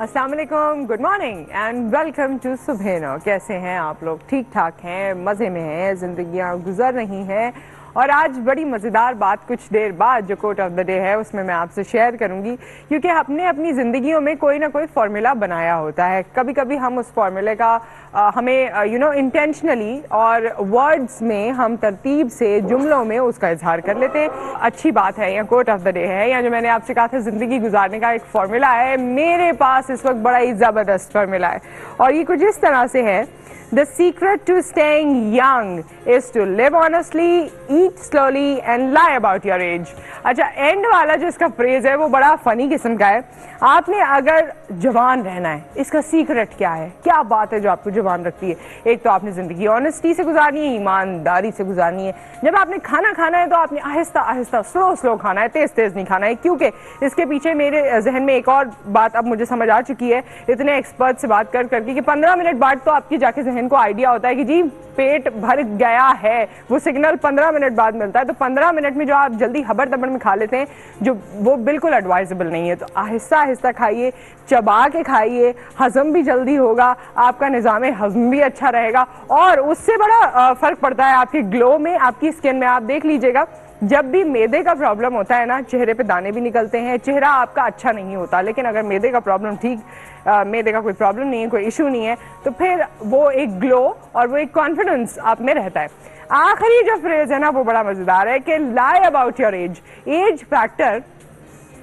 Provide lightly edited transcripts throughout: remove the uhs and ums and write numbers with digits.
अस्सलाम वालेकुम, good morning and welcome to सुबह। कैसे हैं आप लोग? ठीक ठाक हैं, मज़े में हैं, ज़िंदगियां गुजर रही हैं। और आज बड़ी मज़ेदार बात कुछ देर बाद जो कोट ऑफ द डे है उसमें मैं आपसे शेयर करूंगी, क्योंकि हमने अपनी ज़िंदगियों में कोई ना कोई फार्मूला बनाया होता है। कभी कभी हम उस फार्मूले का हमें इंटेंशनली और वर्ड्स में हम तरतीब से जुमलों में उसका इजहार कर लेते हैं। अच्छी बात है, या कोट ऑफ द डे है, या जो मैंने आपसे कहा था ज़िंदगी गुजारने का एक फार्मूला है। मेरे पास इस वक्त बड़ा ही ज़बरदस्त फार्मूला है और ये कुछ इस तरह से है: The secret to staying young is to live honestly, eat slowly and lie about your age. अच्छा, एंड वाला जो इसका फ्रेज है वो बड़ा फनी किस्म का है। आपने अगर जवान रहना है, इसका सीक्रेट क्या है? क्या बात है जो आपको जवान रखती है? एक तो आपने जिंदगी ऑनेस्टी से गुजारनी है, ईमानदारी से गुजारनी है। जब आपने खाना खाना है तो आपने आहिस्ता आहिस्ता स्लो खाना है, तेज तेज नहीं खाना है, क्योंकि इसके पीछे मेरे जहन में एक और बात अब मुझे समझ आ चुकी है इतने एक्सपर्ट से बात कर करके कि 15 मिनट बाद तो आपकी जाके जहन को आइडिया होता है कि जी पेट भर गया है। वो सिग्नल 15 मिनट बाद मिलता है। तो 15 मिनट में जो आप जल्दी हबर दबड़ में खा लेते हैं, जो वो बिल्कुल एडवाइजेबल नहीं है। तो आहिस्ता आहिस्ता खाइए, चबा के खाइए, हजम भी जल्दी होगा, आपका निज़ाम हजम भी अच्छा रहेगा और उससे बड़ा फर्क पड़ता है आपकी ग्लो में, आपकी स्किन में। आप देख लीजिएगा, जब भी मैदे का प्रॉब्लम होता है ना, चेहरे पे दाने भी निकलते हैं, चेहरा आपका अच्छा नहीं होता। लेकिन अगर मैदे का प्रॉब्लम मैदे का कोई प्रॉब्लम नहीं है, कोई इशू नहीं है, तो फिर वो एक ग्लो और वो एक कॉन्फिडेंस आप में रहता है। आखिरी जो फ्रेज है ना वो बड़ा मजेदार है कि lie about your age factor.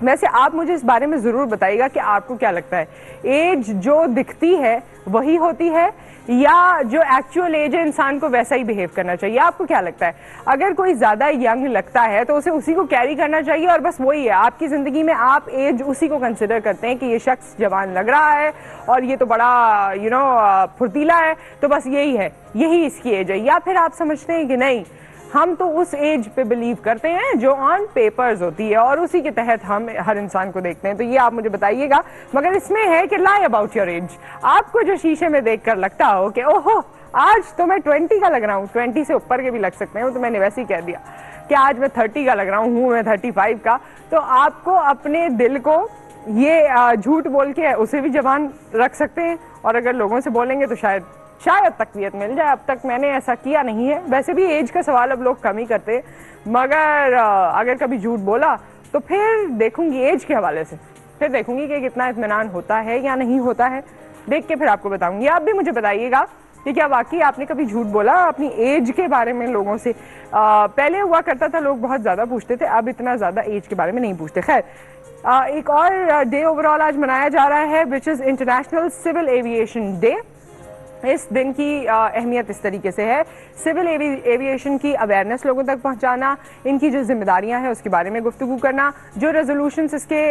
वैसे आप मुझे इस बारे में जरूर बताइएगा कि आपको क्या लगता है, एज जो दिखती है वही होती है या जो एक्चुअल एज है इंसान को वैसा ही बिहेव करना चाहिए? आपको क्या लगता है? अगर कोई ज्यादा यंग लगता है तो उसे उसी को कैरी करना चाहिए और बस वही है आपकी जिंदगी में, आप एज उसी को कंसिडर करते हैं कि ये शख्स जवान लग रहा है और ये तो बड़ा फुर्तीला है, तो बस यही इसकी एज है। या फिर आप समझते हैं कि नहीं, हम तो उस एज पे बिलीव करते हैं जो ऑन पेपर्स होती है और उसी के तहत हम हर इंसान को देखते हैं। तो ये आप मुझे बताइएगा। मगर इसमें है कि लाई अबाउट योर एज। आपको जो शीशे में देखकर लगता हो कि ओहो आज तो मैं 20 का लग रहा हूँ, 20 से ऊपर के भी लग सकते हैं, तो मैंने वैसे ही कह दिया कि आज मैं 30 का लग रहा हूँ, मैं 35 का, तो आपको अपने दिल को ये झूठ बोल के उसे भी जवान रख सकते हैं। और अगर लोगों से बोलेंगे तो शायद तकवीत मिल जाए। अब तक मैंने ऐसा किया नहीं है। वैसे भी एज का सवाल अब लोग कम ही करते हैं, मगर अगर कभी झूठ बोला तो फिर देखूंगी एज के हवाले से, फिर देखूंगी कि कितना इत्मीनान होता है या नहीं होता है, देख के फिर आपको बताऊंगी। आप भी मुझे बताइएगा कि क्या वाकई आपने कभी झूठ बोला अपनी एज के बारे में लोगों से? पहले हुआ करता था, लोग बहुत ज्यादा पूछते थे, अब इतना ज्यादा एज के बारे में नहीं पूछते। खैर, एक और डे ओवरऑल आज मनाया जा रहा है, which is international civil aviation day. इस दिन की अहमियत इस तरीके से है, सिविल एविएशन की अवेयरनेस लोगों तक पहुंचाना, इनकी जो जिम्मेदारियां हैं उसके बारे में गुफ्तगू करना, जो रेजोल्यूशंस इसके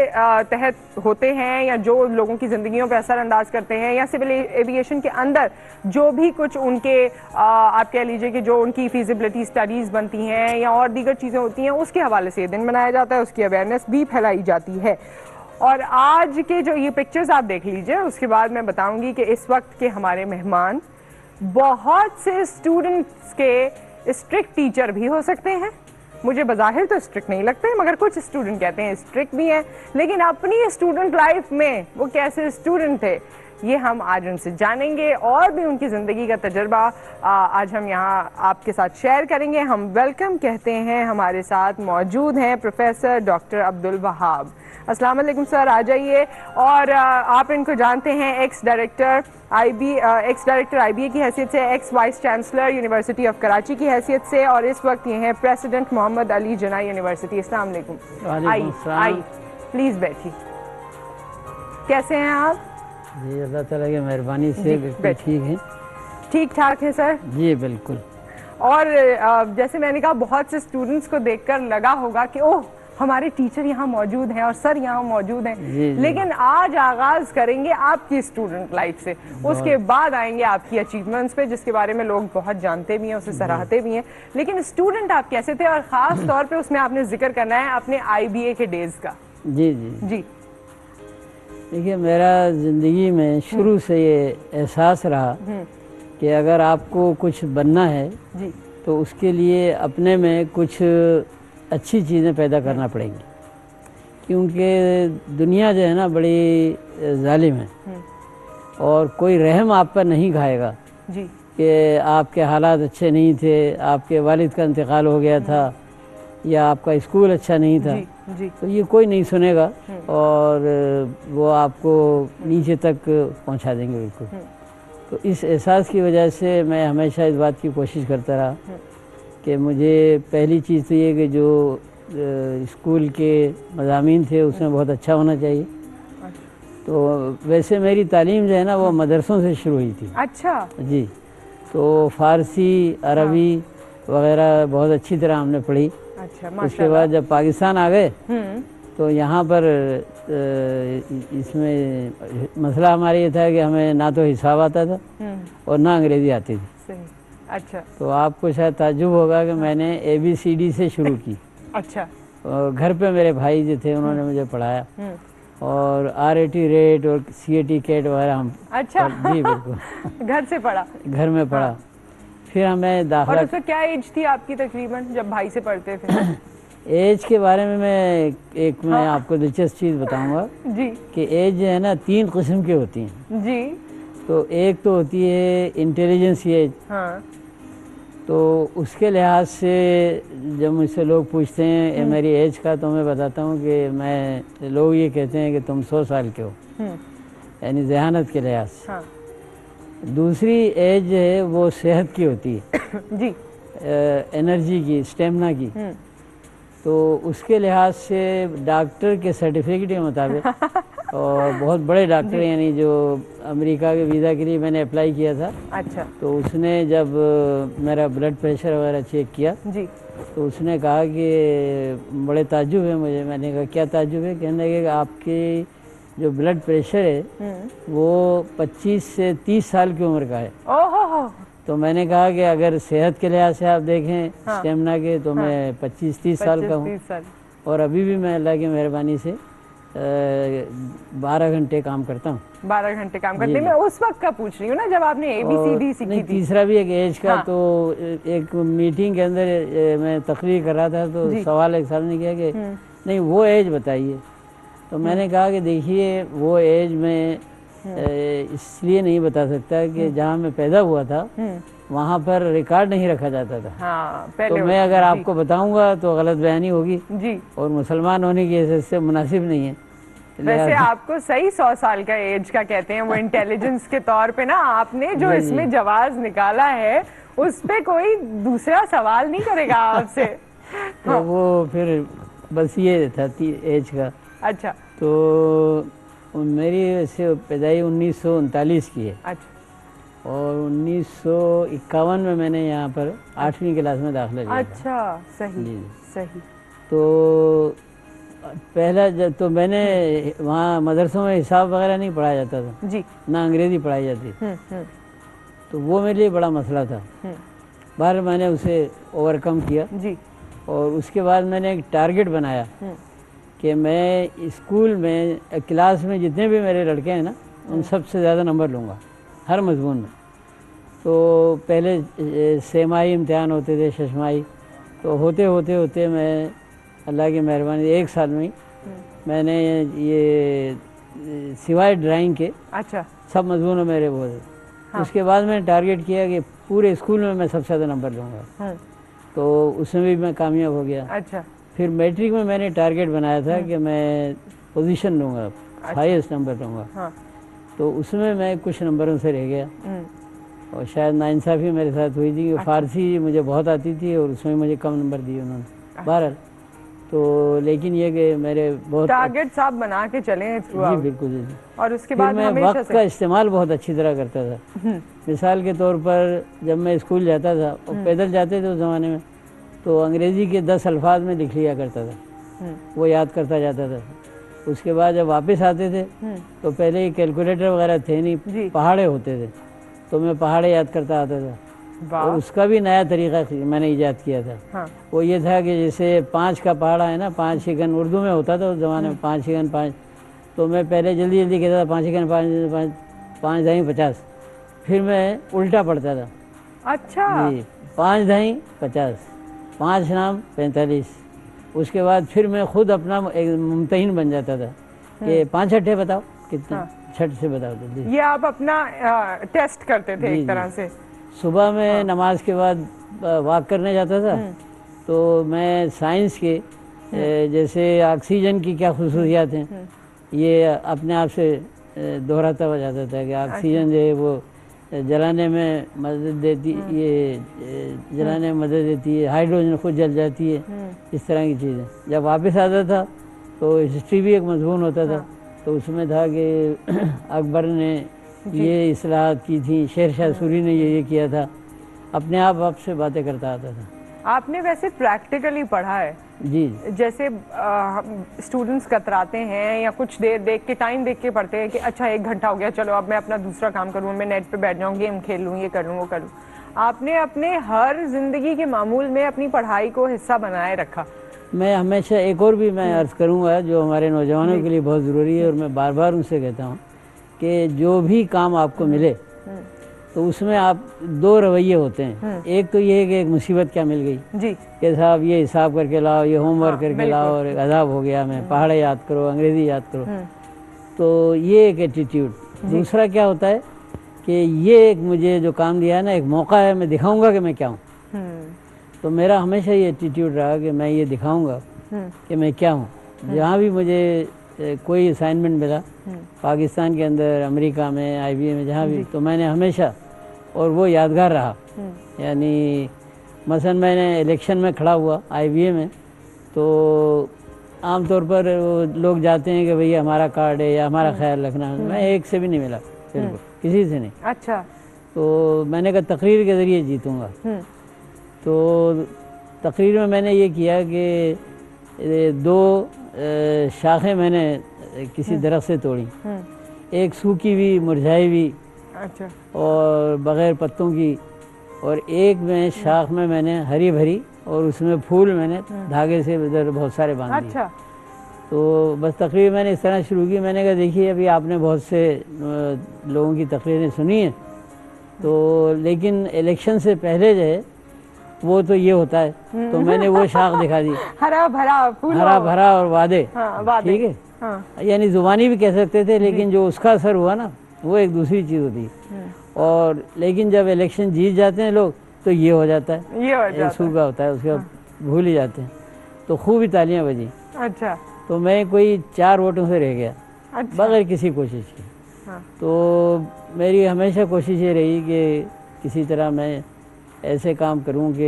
तहत होते हैं या जो लोगों की जिंदगियों पर असर अंदाज करते हैं, या सिविल एविएशन के अंदर जो भी कुछ उनके आप कह लीजिए कि जो उनकी फिजिबिलिटी स्टडीज बनती हैं या और दीगर चीजें होती हैं, उसके हवाले से ये दिन मनाया जाता है, उसकी अवेयरनेस भी फैलाई जाती है। और आज के जो ये पिक्चर्स आप देख लीजिए, उसके बाद मैं बताऊंगी कि इस वक्त के हमारे मेहमान बहुत से स्टूडेंट्स के स्ट्रिक्ट टीचर भी हो सकते हैं। मुझे बज़ाहिर तो स्ट्रिक्ट नहीं लगते, मगर कुछ स्टूडेंट कहते हैं स्ट्रिक्ट भी हैं, लेकिन अपनी स्टूडेंट लाइफ में वो कैसे स्टूडेंट थे ये हम आज उनसे जानेंगे और भी उनकी ज़िंदगी का तजर्बा आज हम यहाँ आपके साथ शेयर करेंगे। हम वेलकम कहते हैं, हमारे साथ मौजूद हैं प्रोफेसर डॉक्टर अब्दुल वहाब। अस्सलाम वालेकुम सर, आ जाइए। और आप इनको जानते हैं एक्स डायरेक्टर IBA की हैसियत से, x vice chancellor university of Karachi की हैसियत से, और इस वक्त ये हैं प्रेसिडेंट मोहम्मद अली जिन्ना यूनिवर्सिटी। अस्सलाम वालेकुम। आई प्लीज बैठिए। कैसे हैं आप? जी अल्लाह ताला की मेहरबानी से बिल्कुल ठीक है। ठीक ठाक है सर? जी बिल्कुल। और जैसे मैंने कहा, बहुत से स्टूडेंट्स को देखकर लगा होगा कि ओह हमारे टीचर यहाँ मौजूद हैं और सर यहाँ मौजूद हैं, लेकिन आज आगाज करेंगे आपकी स्टूडेंट लाइफ से, उसके बाद आएंगे आपकी अचीवमेंट्स पे, जिसके बारे में लोग बहुत जानते भी हैं, उसे सराहते भी हैं। लेकिन स्टूडेंट आप कैसे थे, और खास तौर पे उसमें आपने जिक्र करना है अपने IBA के डेज का। जी देखिए, मेरा जिंदगी में शुरू से ये एहसास रहा कि अगर आपको कुछ बनना है तो उसके लिए अपने में कुछ अच्छी चीज़ें पैदा करना पड़ेंगी, क्योंकि दुनिया जो है ना बड़ी जालिम है और कोई रहम आप पर नहीं खाएगा जी कि आपके हालात अच्छे नहीं थे, आपके वालिद का इंतकाल हो गया था या आपका स्कूल अच्छा नहीं था। जी जी तो ये कोई नहीं सुनेगा और वो आपको नीचे तक पहुंचा देंगे बिल्कुल। तो इस एहसास की वजह से मैं हमेशा इस बात की कोशिश करता रहा कि मुझे पहली चीज़ तो ये कि जो स्कूल के मज़ामीन थे उसमें बहुत अच्छा होना चाहिए। तो वैसे मेरी तालीम जो है ना वो मदरसों से शुरू हुई थी। अच्छा जी, तो फ़ारसी, अरबी वगैरह बहुत अच्छी तरह हमने पढ़ी। अच्छा उसके माशाल्लाह। बाद जब पाकिस्तान आ गए तो यहाँ पर इसमें मसला हमारा ये था कि हमें ना तो हिसाब आता था और ना अंग्रेज़ी आती थी। सही। अच्छा तो आपको शायद ताज्जुब होगा कि मैंने ABCD से शुरू की। अच्छा और घर पे मेरे भाई जो थे उन्होंने मुझे पढ़ाया और RAT रेट और CAT कैट वगैरह हम अच्छा जी बिल्कुल घर से पढ़ा। घर में पढ़ा। फिर हमें और दाखिला उसमें क्या एज थी आपकी तकरीबन जब भाई से पढ़ते थे? एज के बारे में मैं आपको दिलचस्प चीज़ बताऊंगा जी कि एज जो है ना 3 किस्म की होती हैं। जी तो एक तो होती है इंटेलिजेंस एज। हाँ तो उसके लिहाज से जब मुझसे लोग पूछते हैं मेरी एज का तो मैं बताता हूँ कि लोग ये कहते हैं कि तुम 100 साल के हो, यानी जहानत के लिहाज से। हाँ दूसरी एज जो है वो सेहत की होती है जी एनर्जी की, स्टेमिना की। तो उसके लिहाज से डॉक्टर के सर्टिफिकेट के मुताबिक और बहुत बड़े डॉक्टर यानी जो अमेरिका के वीज़ा के लिए मैंने अप्लाई किया था। अच्छा। तो उसने जब मेरा ब्लड प्रेशर वगैरह चेक किया जी तो उसने कहा कि बड़े ताज्जुब है मुझे। मैंने कहा क्या ताज्जुब है? कहने लगे कि आपकी जो ब्लड प्रेशर है वो 25 से 30 साल की उम्र का है। ओहो। तो मैंने कहा कि अगर सेहत के लिहाज से आप देखें स्टेमिना के तो मैं 25-30 साल का हूँ और अभी भी मैं अल्लाह की मेहरबानी से 12 घंटे काम करता हूँ। 12 घंटे काम करते हैं। मैं उस वक्त का पूछ रही हूँ ना जब आपने ABCD सीखी नहीं, थी। तीसरा भी एक एज का। तो एक मीटिंग के अंदर मैं तकरीर कर रहा था तो सवाल एक साहब ने किया कि नहीं वो एज बताइए। तो मैंने कहा कि देखिए वो एज में इसलिए नहीं बता सकता कि जहाँ मैं पैदा हुआ था वहाँ पर रिकॉर्ड नहीं रखा जाता था। हाँ, तो मैं अगर आपको बताऊंगा तो गलत बयानी होगी जी और मुसलमान होने की हैसियत से मुनासिब नहीं है। वैसे आपको सही 100 साल का एज का कहते हैं वो इंटेलिजेंस के तौर पे ना। आपने जो इसमें जवाब निकाला है उस पे कोई दूसरा सवाल नहीं करेगा आपसे। तो वो फिर बस ये था एज का। अच्छा। तो मेरी वैसे पैदाई 1939 की है। अच्छा। और 1951 में मैंने यहाँ पर 8वीं क्लास में दाखिला लिया। अच्छा सही सही। तो पहला जब तो मैंने वहाँ मदरसों में हिसाब वगैरह नहीं पढ़ाया जाता था जी, ना अंग्रेजी पढ़ाई जाती। तो वो मेरे लिए बड़ा मसला था। बाहर मैंने उसे ओवरकम किया जी। और उसके बाद मैंने एक टारगेट बनाया कि मैं स्कूल में क्लास में जितने भी मेरे लड़के हैं ना उन सबसे ज़्यादा नंबर लूँगा हर मजमून में। तो पहले सेमाई इम्तिहान होते थे, शशमाई। तो होते होते होते मैं अल्लाह की मेहरबानी 1 साल में मैंने ये सिवाय ड्राइंग के अच्छा सब मजमून मेरे वो थे। हाँ। उसके बाद मैंने टारगेट किया कि पूरे स्कूल में मैं सबसे ज़्यादा नंबर लूँगा। हाँ। तो उसमें भी मैं कामयाब हो गया। अच्छा। फिर मैट्रिक में मैंने टारगेट बनाया था कि मैं पोजीशन लूँगा, अच्छा। हाईएस्ट नंबर लूँगा। हाँ। तो उसमें मैं कुछ नंबरों से रह गया और शायद नाइंसाफ़ी मेरे साथ हुई थी। अच्छा। फारसी मुझे बहुत आती थी और उसमें मुझे कम नंबर दिए उन्होंने। अच्छा। बहरहाल तो लेकिन ये कि मेरे बहुत टारगेट आप बना के चले जी बिल्कुल जी। और उसके बाद मैं वक्त का इस्तेमाल बहुत अच्छी तरह करता था। मिसाल के तौर पर जब मैं स्कूल जाता था और पैदल जाते थे उस ज़माने में तो अंग्रेज़ी के 10 अल्फाज में लिख लिया करता था, वो याद करता जाता था। उसके बाद जब वापस आते थे तो पहले ही कैलकुलेटर वगैरह थे नहीं, पहाड़े होते थे तो मैं पहाड़े याद करता आता था। और उसका भी नया तरीका मैंने ईजाद किया था। हाँ। वो ये था कि जैसे 5 का पहाड़ा है ना, 5 शिकन उर्दू में होता था उस ज़माने में, 5 शिकन 5। तो मैं पहले जल्दी जल्दी कहता था 5 शिकन 5 दाई 50। फिर मैं उल्टा पढ़ता था। अच्छा जी, 5 दाई 50, 5 नाम 45, उसके बाद फिर मैं खुद अपना एक मुमतहिन बन जाता था कि 5 छठे बताओ कितने, छठ से बताओ जल्दी। ये आप अपना टेस्ट करते थे एक तरह से। सुबह में नमाज के बाद वॉक करने जाता था, तो मैं साइंस के जैसे ऑक्सीजन की क्या खुसूसियात हैं ये अपने आप से दोहराता हुआ जाता था कि ऑक्सीजन जो है वो जलाने में मदद देती, ये जलाने में मदद देती है, हाइड्रोजन खुद जल जाती है, इस तरह की चीज़ें। जब वापस आता था तो हिस्ट्री भी एक मजमून होता था, तो उसमें था कि अकबर ने ये इस्लाहात की थी, शेर शाह सूरी ने ये किया था, अपने आप आपसे बातें करता आता था। आपने वैसे प्रैक्टिकली पढ़ा है? जी। जैसे स्टूडेंट्स कतराते हैं या कुछ देर देख के, टाइम देख के पढ़ते हैं कि अच्छा 1 घंटा हो गया, चलो अब मैं अपना दूसरा काम करूँ, मैं नेट पे बैठ जाऊँ, गेम खेल लूँ, ये कर लूँ, वो कर लूँ। आपने अपने हर जिंदगी के मामूल में अपनी पढ़ाई को हिस्सा बनाए रखा। मैं हमेशा एक और भी मैं अर्ज करूँगा जो हमारे नौजवानों के लिए बहुत ज़रूरी है, और मैं बार बार उनसे कहता हूँ कि जो भी काम आपको मिले तो उसमें आप 2 रवैये होते हैं। एक तो ये है कि एक मुसीबत क्या मिल गई जी कि साहब ये हिसाब करके लाओ, ये होमवर्क करके लाओ, और एक अजाब हो गया, मैं पहाड़े याद करो, अंग्रेजी याद करो, तो ये एक एटीट्यूड। दूसरा क्या होता है कि ये एक मुझे जो काम दिया है ना, एक मौका है, मैं दिखाऊंगा कि मैं क्या हूँ। तो मेरा हमेशा ये एटीट्यूड रहा कि मैं ये दिखाऊंगा कि मैं क्या हूँ। जहाँ भी मुझे कोई असाइनमेंट मिला, पाकिस्तान के अंदर, अमेरिका में, IBA में, जहाँ भी, तो मैंने हमेशा, और वो यादगार रहा। यानी मसलन मैंने इलेक्शन में खड़ा हुआ IBA में, तो आमतौर पर लोग जाते हैं कि भैया हमारा कार्ड है या हमारा ख्याल रखना, मैं एक से भी नहीं मिला, बिल्कुल किसी से नहीं। अच्छा। तो मैंने कहा तकरीर के ज़रिए जीतूँगा। तो तकरीर में मैंने ये किया कि 2 शाखें मैंने किसी दरख्त से तोड़ी, एक सूखी हुई, मुरझाई हुई, अच्छा, और बग़ैर पत्तों की, और एक में शाख में मैंने हरी भरी, और उसमें फूल मैंने धागे से उधर बहुत सारे बांध दिए। अच्छा। तो बस तकरीर मैंने इस तरह शुरू की। मैंने कहा देखिए अभी आपने बहुत से लोगों की तकरीरें सुनी हैं, तो लेकिन इलेक्शन से पहले जो है वो तो ये होता है, तो मैंने वो शाख दिखा दी, हरा भरा फूल, हरा भरा और वादे। वादे। ठीक है, यानी जुबानी भी कह सकते थे, लेकिन जो उसका असर हुआ ना वो एक दूसरी चीज़ होती है। और लेकिन जब इलेक्शन जीत जाते हैं लोग तो ये हो जाता है, ये हो जाता सूखा होता है, उसके बाद भूल ही जाते हैं। तो खूब ही तालियां बजी। अच्छा। तो मैं कोई 4 वोटों से रह गया। अच्छा। बगैर किसी कोशिश के। तो मेरी हमेशा कोशिश ये रही कि किसी तरह मैं ऐसे काम करूं कि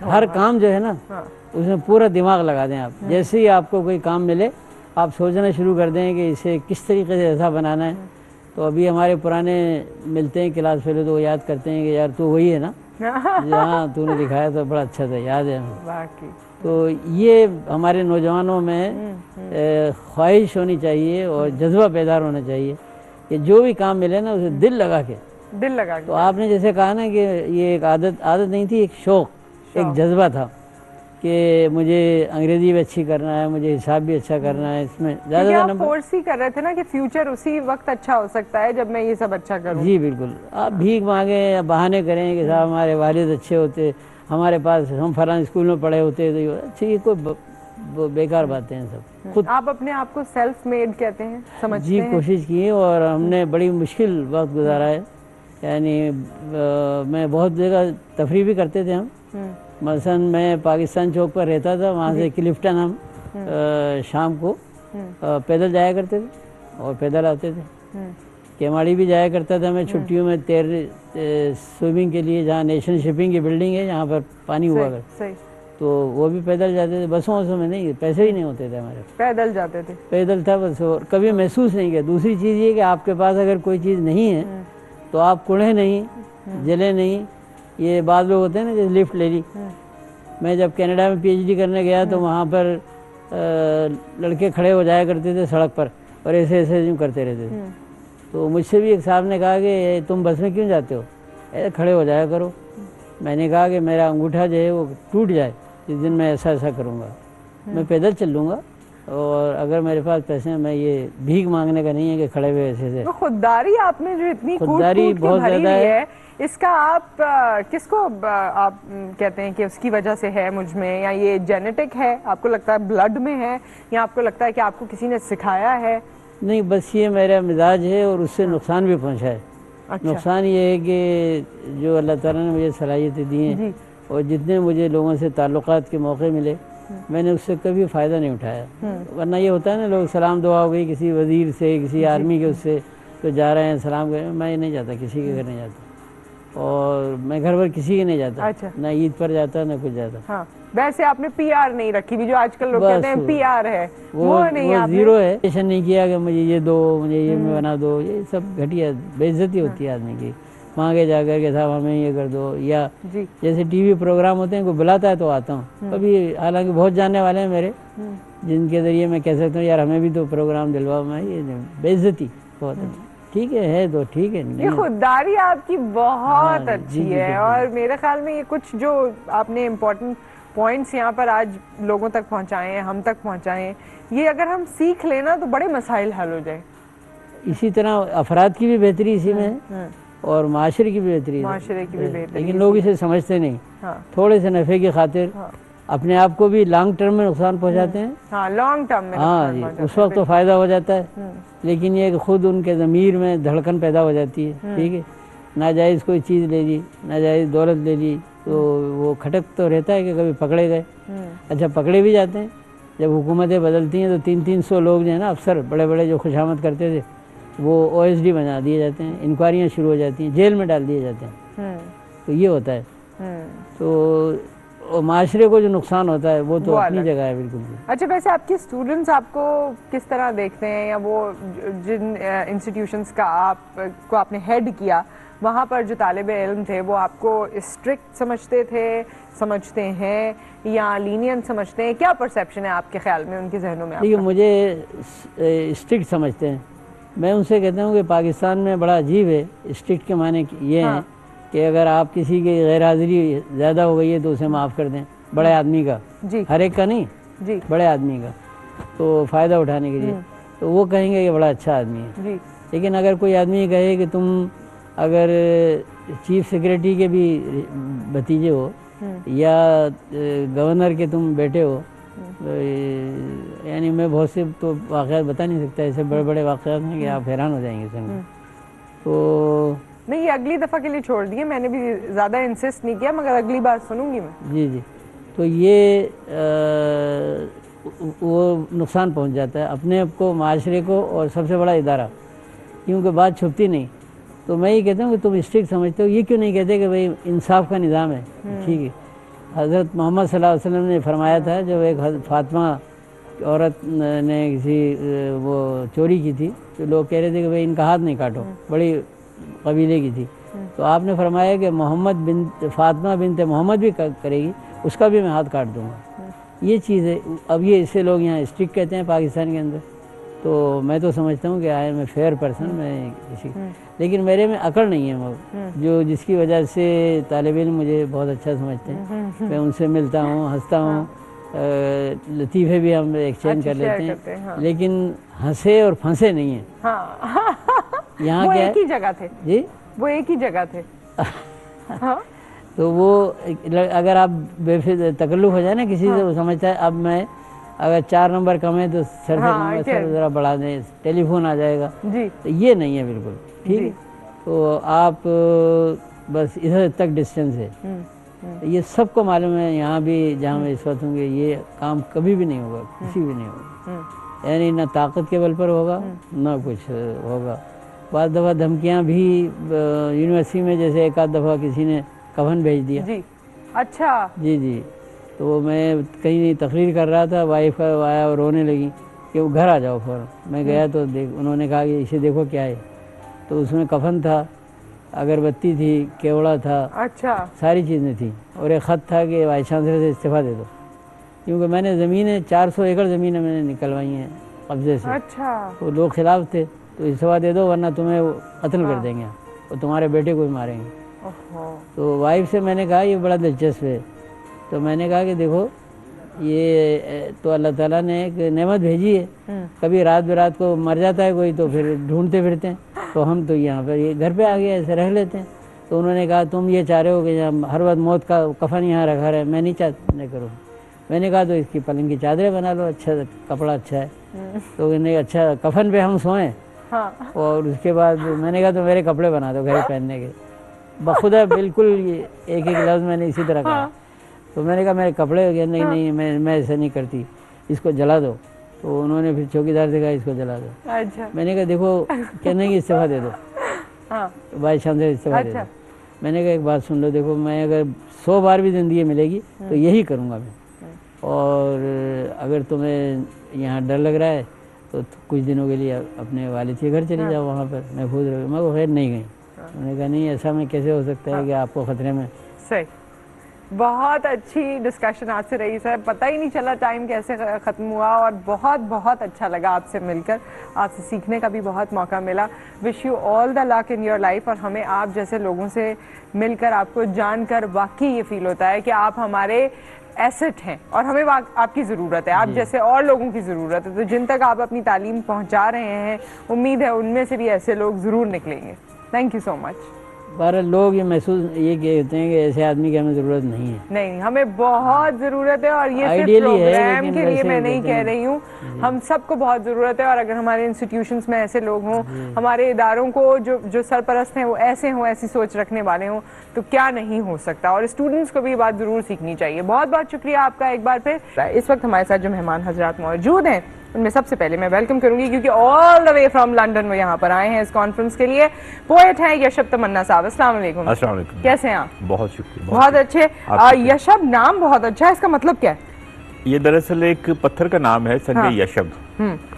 हर काम जो है ना उसमें पूरा दिमाग लगा दें आप। जैसे ही आपको कोई काम मिले आप सोचना शुरू कर दें कि इसे किस तरीके से ऐसा बनाना है। तो अभी हमारे पुराने मिलते हैं क्लास फेलो, तो वो याद करते हैं कि यार तू वही है ना जहाँ तूने दिखाया था, बड़ा अच्छा था, याद है हमें। तो ये हमारे नौजवानों में ख्वाहिश होनी चाहिए और जज्बा पैदा होना चाहिए कि जो भी काम मिले ना उसे दिल लगा के। तो आपने जैसे कहा ना कि ये एक आदत नहीं थी, एक शौक, एक जज्बा था कि मुझे अंग्रेजी भी अच्छी करना है, मुझे हिसाब भी अच्छा करना है। इसमें ज़्यादा नंबर फोर्स ही कर रहे थे ना कि फ्यूचर उसी वक्त अच्छा हो सकता है जब मैं ये सब अच्छा करूं। जी बिल्कुल। आप भीख मांगे या बहाने करें कि साहब हमारे वालिद अच्छे होते, हमारे पास हम फलां स्कूल में पढ़े होते, तो अच्छी ये कोई बेकार बातें हैं सब। खुद आप अपने आप को सेल्फ मेड कहते हैं, समझते हैं? जी कोशिश की है और हमने बड़ी मुश्किल वक्त गुजारा है। यानी मैं बहुत जगह तफरी भी करते थे हम। मसलन मैं पाकिस्तान चौक पर रहता था, वहाँ से क्लिफ्टन हम शाम को पैदल जाया करते थे और पैदल आते थे। केमाड़ी भी जाया करता था मैं छुट्टियों में स्विमिंग के लिए, जहाँ नेशनल शिपिंग की बिल्डिंग है जहाँ पर पानी हुआ कर, तो वो भी पैदल जाते थे। बसों में नहीं, पैसे ही नहीं होते थे हमारे, पैदल जाते थे। पैदल था बस। और कभी महसूस नहीं किया। दूसरी चीज़ ये कि आपके पास अगर कोई चीज़ नहीं है तो आप कुड़े नहीं, जले नहीं। ये बाद लोग होते हैं ना जैसे लिफ्ट ले ली। मैं जब कनाडा में PhD करने गया तो वहाँ पर लड़के खड़े हो जाया करते थे सड़क पर और ऐसे ऐसे यूँ करते रहते थे। तो मुझसे भी एक साहब ने कहा कि तुम बस में क्यों जाते हो, ऐसे खड़े हो जाया करो। मैंने कहा कि मेरा अंगूठा जो है वो टूट जाए जिस दिन मैं ऐसा ऐसा करूँगा, मैं पैदल चल लूँगा। और अगर मेरे पास पैसे हैं, मैं ये भीख मांगने का नहीं है कि खड़े हुए ऐसे से। तो खुददारी आपने जो इतनी खुददारी बहुत ज़्यादा है इसका आप किसको आप कहते हैं कि उसकी वजह से है मुझ में, या ये जेनेटिक है, आपको लगता है ब्लड में है, या आपको लगता है कि आपको किसी ने सिखाया है? नहीं, बस ये मेरा मिजाज है और उससे नुकसान भी पहुंचा है। अच्छा। नुकसान ये है कि जो अल्लाह ताला ने मुझे सलाहियतें दी हैं और जितने मुझे लोगों से ताल्लुकात के मौके मिले, मैंने उससे कभी फ़ायदा नहीं उठाया। वरना ये होता है ना, लोग सलाम दुआ हो गई किसी वजीर से, किसी आर्मी के उससे, तो जा रहे हैं सलाम करें, मैं नहीं जाता, किसी के घर नहीं जाता, और मैं घर पर किसी के नहीं जाता। अच्छा। ना ईद पर जाता ना कुछ जाता। हाँ। वैसे आपने पीआर नहीं रखी भी, जो आजकल लोग कहते हैं पीआर है, वो नहीं, वो आपने जीरो है। पेशन नहीं किया कि मुझे ये दो, मुझे ये बना दो, ये सब घटिया बेइज्जती होती है आदमी की। मांगे जाकर के साहब हमें ये कर दो, या जैसे टीवी प्रोग्राम होते हैं, कोई बुलाता है तो आता हूँ कभी, हालांकि बहुत जानने वाले हैं मेरे जिनके जरिए मैं कह सकता हूँ यार हमें भी तो प्रोग्राम दिलवाओ। मैं ये बेइज्जती बहुत है। ठीक है तो ठीक है। ये खुददारी आपकी बहुत अच्छी है, और मेरे ख्याल में ये कुछ जो आपने इम्पोर्टेंट पॉइंट्स यहाँ पर आज लोगों तक पहुँचाए हैं, हम तक पहुँचाए हैं, ये अगर हम सीख लेना तो बड़े मसाइल हल हो जाए। इसी तरह अफराद की भी बेहतरी इसी में है और माशरे की भी बेहतरी है, लेकिन लोग इसे समझते नहीं। थोड़े से नफे की खातिर अपने आप को भी लॉन्ग टर्म में नुकसान पहुंचाते हैं। लॉन्ग टर्म में हाँ जी, उस वक्त तो फायदा हो जाता है, लेकिन ये कि खुद उनके ज़मीर में धड़कन पैदा हो जाती है। ठीक है, नाजायज़ कोई चीज़ ले ली, नाजायज़ दौलत ले ली, तो वो खटक तो रहता है कि कभी पकड़े गए। अच्छा, पकड़े भी जाते हैं। जब हुकूमतें बदलती हैं तो 300-300 लोग जो है ना, अफसर बड़े बड़े जो खुशामद करते थे, वो OSD बना दिए जाते हैं, इंक्वायरियाँ शुरू हो जाती हैं, जेल में डाल दिए जाते हैं। तो ये होता है। तो माशरे को जो नुकसान होता है वो तो अपनी जगह है बिल्कुल। अच्छा, वैसे आपके स्टूडेंट्स आपको किस तरह देखते हैं, या वो जिन इंस्टीट्यूशंस का आपने हेड किया, वहाँ पर जो तालिबे इल्म थे वो आपको स्ट्रिक्ट समझते हैं या लीनियंट समझते हैं? क्या परसेप्शन है आपके ख्याल में उनके जहनों में? देखिए, मुझे स्ट्रिक्ट समझते हैं। मैं उनसे कहता हूँ कि पाकिस्तान में बड़ा अजीब है। स्ट्रिक्ट के माने ये हैं कि अगर आप किसी की गैर हाजिरी ज़्यादा हो गई है तो उसे माफ़ कर दें, बड़े आदमी का, हर एक का नहीं, बड़े आदमी का, तो फ़ायदा उठाने के लिए, तो वो कहेंगे कि बड़ा अच्छा आदमी है। लेकिन अगर कोई आदमी कहे कि तुम अगर चीफ सेक्रेटरी के भी भतीजे हो या गवर्नर के तुम बेटे हो, यानी मैं बहुत से तो वाक़यात बता नहीं सकता, ऐसे बड़े बड़े वाक़यात हैं कि आप हैरान हो जाएंगे सुनकर। तो नहीं, ये अगली दफ़ा के लिए छोड़ दिए, मैंने भी ज़्यादा इंसिस्ट नहीं किया, मगर अगली बार सुनूंगी मैं। जी। तो ये वो नुकसान पहुंच जाता है अपने आप को, माशरे को, और सबसे बड़ा इदारा, क्योंकि बात छुपती नहीं। तो मैं ये कहता हूँ कि तुम स्ट्रिक्ट समझते हो, ये क्यों नहीं कहते कि भाई इंसाफ का निज़ाम है? ठीक है, हज़रत मोहम्मद सल्लल्लाहु अलैहि वसल्लम ने फरमाया था, जब एक फातिमा औरत ने किसी वो चोरी की थी, तो लोग कह रहे थे कि भाई इनका हाथ नहीं काटो, बड़ी कबीले की थी, तो आपने फरमाया कि फातिमा बिनते मोहम्मद भी करेगी, उसका भी मैं हाथ काट दूंगा। ये चीज़ है। अब ये इससे लोग यहाँ स्ट्रिक्ट कहते हैं पाकिस्तान के अंदर, तो मैं तो समझता हूँ कि I am a fair person, मैं किसी, लेकिन मेरे में अकड़ नहीं है वो, जो जिसकी वजह से तालिब इल्म मुझे बहुत अच्छा समझते हैं। मैं उनसे मिलता हूँ, हंसता हूँ, लतीफ़े भी हम एक्सचेंज कर लेते हैं, लेकिन हंसे और फंसे नहीं हैं। यहाँ क्या एक ही जगह थे जी, वो एक ही जगह थे। तो वो अगर आप बेफिक्र तकल्लुफ़ हो जाए ना किसी से, वो समझता है अब मैं अगर 4 नंबर कम है तो सर सर ज़रा बढ़ा दें, टेलीफोन आ जाएगा जी। तो ये नहीं है बिल्कुल, ठीक है। तो आप बस इधर तक डिस्टेंस है, ये सबको मालूम है। यहाँ भी जहाँ मैं इस वक्त हूँ, ये काम कभी भी नहीं होगा, किसी भी नहीं होगा, यानी ना ताकत के बल पर होगा ना कुछ होगा। बाद दफ़ा धमकियाँ भी यूनिवर्सिटी में, जैसे एक आध दफ़ा किसी ने कफन भेज दिया जी। अच्छा जी। तो मैं कहीं तकरीर कर रहा था, वाइफ आया और रोने लगी कि वो घर आ जाओ फ़ौरन। मैं गया तो उन्होंने कहा कि इसे देखो क्या है, तो उसमें कफन था, अगरबत्ती थी, केवड़ा था, अच्छा सारी चीज़ें थी, और एक ख़त था कि वाइस चांसलर से इस्तीफ़ा दे दो, क्योंकि मैंने ज़मीनें 400 एकड़ ज़मीनें मैंने निकलवाई हैं कब्ज़े से। अच्छा। तो लोग खिलाफ थे, तो इस्तीफ़ा दे दो वरना तुम्हें कत्ल कर देंगे और तुम्हारे बेटे को भी मारेंगे। तो वाइफ से मैंने कहा ये बड़ा दिलचस्प है, तो मैंने कहा कि देखो ये तो अल्लाह ताला ने एक नेमत भेजी है, कभी रात बेरात को मर जाता है कोई तो फिर ढूंढते फिरते हैं, तो हम तो यहाँ पर ये घर पे आ गए, ऐसे रह लेते हैं। तो उन्होंने कहा तुम ये चाह रहे हो कि हर वक्त मौत का कफन यहाँ रखा रहे, मैं नहीं चाहते करूँ। मैंने कहा तो इसकी पलंग की चादरें बना लो, अच्छा कपड़ा अच्छा है। तो उन्हें अच्छा कफन पे हम सोएं। हाँ। और उसके बाद मैंने कहा तो मेरे कपड़े बना दो घर पहनने के। बखुदा बिल्कुल एक एक लफ्ज़ मैंने इसी तरह कहा। तो मैंने कहा मेरे कपड़े हो गए, नहीं नहीं मैं ऐसा नहीं करती, इसको जला दो। तो उन्होंने फिर चौकीदार से कहा इसको जला दो। अच्छा। मैंने कहा देखो कहने की इस्तीफा दे दो। हाँ। भाई शाम से इस्तीफा दे दो। मैंने कहा एक बात सुन लो, देखो मैं अगर 100 बार भी ज़िंदगी मिलेगी तो यही करूँगा मैं। और अगर तुम्हें यहाँ डर लग रहा है तो कुछ दिनों के लिए अपने वालिद के घर चले जाओ, वहाँ पर महफूज रहो। मैं खैर नहीं गई। उन्होंने कहा नहीं ऐसा में कैसे हो सकता है कि आपको ख़तरे में। सही, बहुत अच्छी डिस्कशन आज से रही सर, पता ही नहीं चला टाइम कैसे ख़त्म हुआ और बहुत बहुत अच्छा लगा आपसे मिलकर, आपसे सीखने का भी बहुत मौका मिला। Wish you all the luck in your life. और हमें आप जैसे लोगों से मिलकर, आपको जानकर वाकई ये फील होता है कि आप हमारे एसेट हैं और हमें आपकी ज़रूरत है, आप जैसे और लोगों की ज़रूरत है। तो जिन तक आप अपनी तालीम पहुंचा रहे हैं, उम्मीद है उनमें से भी ऐसे लोग ज़रूर निकलेंगे। Thank you so much. बारह लोग ये महसूस ये कहते हैं कि ऐसे आदमी की हमें ज़रूरत नहीं है। नहीं, हमें बहुत ज़रूरत है। और ये सिर्फ प्रोग्राम के लिए मैं नहीं कह रही हूँ, हम सबको बहुत ज़रूरत है। और अगर हमारे इंस्टीट्यूशंस में ऐसे लोग हों, हमारे इदारों को जो सरपरस्त हैं वो ऐसे हों, ऐसी सोच रखने वाले हों, तो क्या नहीं हो सकता। और स्टूडेंट्स को भी ये बात ज़रूर सीखनी चाहिए। बहुत बहुत शुक्रिया आपका एक बार फिर। इस वक्त हमारे साथ जो मेहमान हजरात मौजूद हैं उनमें सबसे पहले मैं वेलकम करूंगी, क्योंकि all the way from London वो यहाँ पर आए हैं इस कॉन्फ्रेंस के लिए। पोएट हैं यशब तमन्ना साहब। अस्सलाम वालेकुम। अस्सलाम वालेकुम। कैसे हैं आप? बहुत शुक्रिया। बहुत अच्छे। यशब नाम बहुत अच्छा है, इसका मतलब क्या है? ये दरअसल एक पत्थर का नाम है, संजय यशब।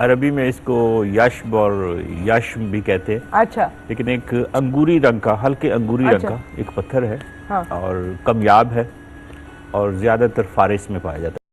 अरबी में इसको यशब और यश्म भी कहते हैं। अच्छा। लेकिन एक अंगूरी रंग का, हल्के अंगूरी रंग का एक पत्थर है। और कमयाब है और ज्यादातर फारिस में पाया जाता है।